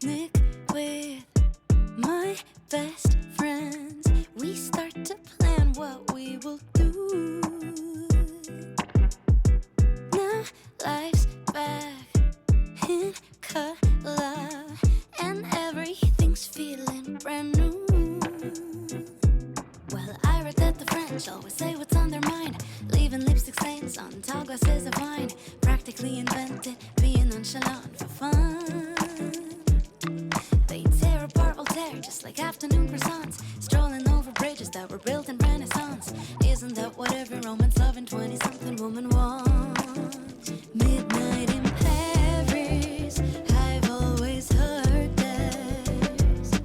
picnic with my best friends. We start to plan what we will do. Now life's back in color and everything's feeling brand new. Well, I read that the French always say what's on their mind, leaving lipstick stains on tall glasses of wine. Practically invented being nonchalant for fun. They tear apart Voltaire just like afternoon croissants, strolling over bridges that were built in Renaissance. Isn't that what every romance loving 20-something woman wants? Midnight in Paris, I've always heard there's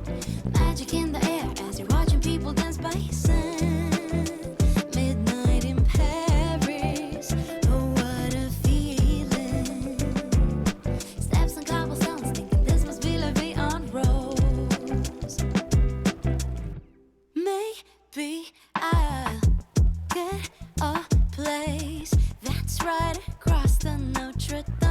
magic in the air as you're watching people dance by sand. Midnight in Paris, oh what a feeling. Steps on cobblestones, thinking this must be La Vie en Rose. Maybe I'll get a place that's right across the Notre Dame.